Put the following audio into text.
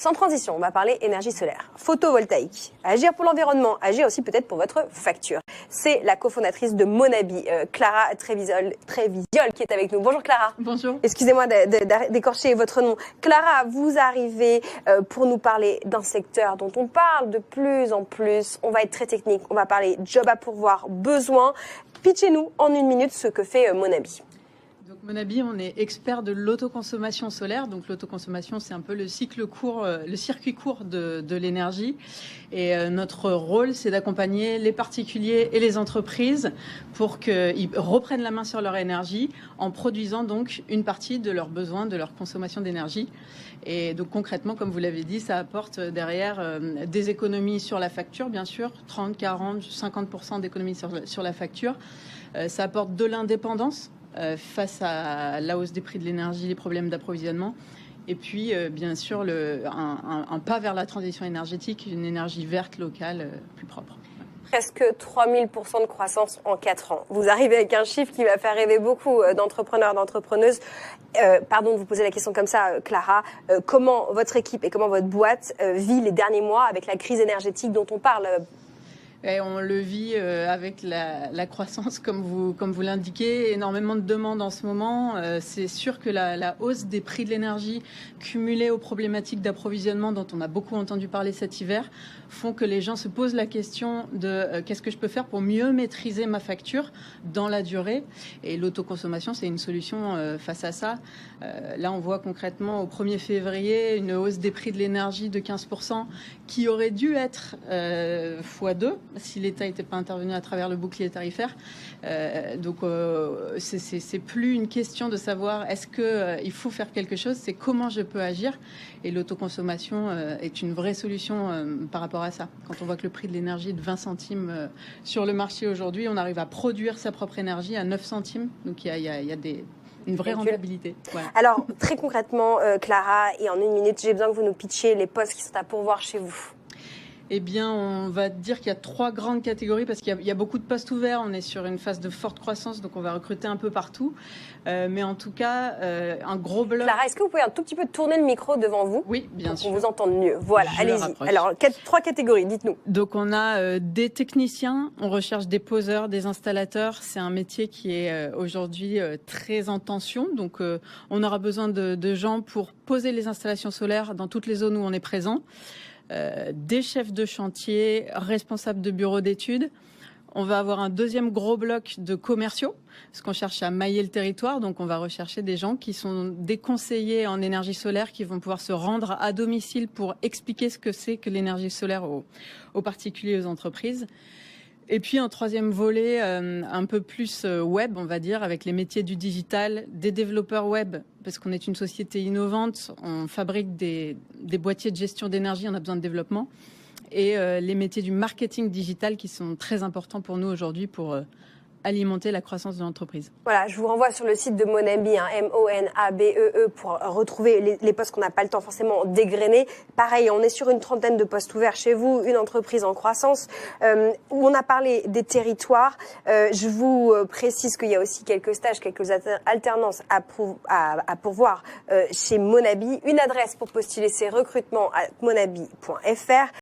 Sans transition, on va parler énergie solaire, photovoltaïque, agir pour l'environnement, agir aussi peut-être pour votre facture. C'est la cofondatrice de Monabi, Clara Treviol, qui est avec nous. Bonjour Clara. Bonjour. Excusez-moi d'écorcher votre nom. Clara, vous arrivez pour nous parler d'un secteur dont on parle de plus en plus. On va être très technique, on va parler job à pourvoir, besoin. Pitchez-nous en 1 minute ce que fait Monabi. Donc Monabi, on est expert de l'autoconsommation solaire. Donc l'autoconsommation, c'est un peu le cycle court, le circuit court de l'énergie. Et notre rôle, c'est d'accompagner les particuliers et les entreprises pour qu'ils reprennent la main sur leur énergie en produisant donc une partie de leurs besoins, de leur consommation d'énergie. Et donc concrètement, comme vous l'avez dit, ça apporte derrière des économies sur la facture, bien sûr, 30, 40, 50% d'économies sur la facture. Ça apporte de l'indépendance face à la hausse des prix de l'énergie, les problèmes d'approvisionnement. Et puis, bien sûr, un pas vers la transition énergétique, une énergie verte, locale, plus propre. Presque 3000% de croissance en 4 ans. Vous arrivez avec un chiffre qui va faire rêver beaucoup d'entrepreneurs, d'entrepreneuses. Pardon de vous poser la question comme ça, Clara. Comment votre équipe et comment votre boîte vit les derniers mois avec la crise énergétique dont on parle Et on le vit avec la croissance, comme vous l'indiquez, énormément de demandes en ce moment. C'est sûr que la hausse des prix de l'énergie, cumulée aux problématiques d'approvisionnement dont on a beaucoup entendu parler cet hiver, font que les gens se posent la question de qu'est-ce que je peux faire pour mieux maîtriser ma facture dans la durée. Et l'autoconsommation, c'est une solution face à ça. Là, on voit concrètement au 1er février une hausse des prix de l'énergie de 15% qui aurait dû être x2 si l'État n'était pas intervenu à travers le bouclier tarifaire. Donc, c'est plus une question de savoir est-ce qu'il faut faire quelque chose, c'est comment je peux agir. Et l'autoconsommation est une vraie solution par rapport à ça. Quand on voit que le prix de l'énergie est de 20 centimes sur le marché aujourd'hui, on arrive à produire sa propre énergie à 9 centimes. Donc, il y a une vraie rentabilité. Voilà. Alors, très concrètement, Clara, et en 1 minute, j'ai besoin que vous nous pitchiez les postes qui sont à pourvoir chez vous. Eh bien, on va dire qu'il y a 3 grandes catégories parce qu'il y a beaucoup de postes ouverts. On est sur une phase de forte croissance, donc on va recruter un peu partout. Mais en tout cas, un gros bloc. Clara, est-ce que vous pouvez un tout petit peu tourner le micro devant vous? Oui, bien sûr. Pour qu'on vous entende mieux. Voilà, allez-y. Alors, 3 catégories, dites-nous. Donc, on a des techniciens, on recherche des poseurs, des installateurs. C'est un métier qui est aujourd'hui très en tension. Donc, on aura besoin de gens pour poser les installations solaires dans toutes les zones où on est présent. Des chefs de chantier, responsables de bureaux d'études. On va avoir un deuxième gros bloc de commerciaux, parce qu'on cherche à mailler le territoire. Donc, on va rechercher des gens qui sont des conseillers en énergie solaire qui vont pouvoir se rendre à domicile pour expliquer ce que c'est que l'énergie solaire aux particuliers, aux entreprises. Et puis un troisième volet un peu plus web, on va dire, avec les métiers du digital, des développeurs web, parce qu'on est une société innovante, on fabrique des boîtiers de gestion d'énergie, on a besoin de développement, et les métiers du marketing digital qui sont très importants pour nous aujourd'hui pour alimenter la croissance de l'entreprise. Voilà, je vous renvoie sur le site de Monabi, Monabee, pour retrouver les postes qu'on n'a pas le temps forcément d'égrener. Pareil, on est sur une 30aine de postes ouverts chez vous, une entreprise en croissance. Où on a parlé des territoires. Je vous précise qu'il y a aussi quelques stages, quelques alternances à pourvoir chez Monabi. Une adresse pour postuler ces recrutements à monabi.fr.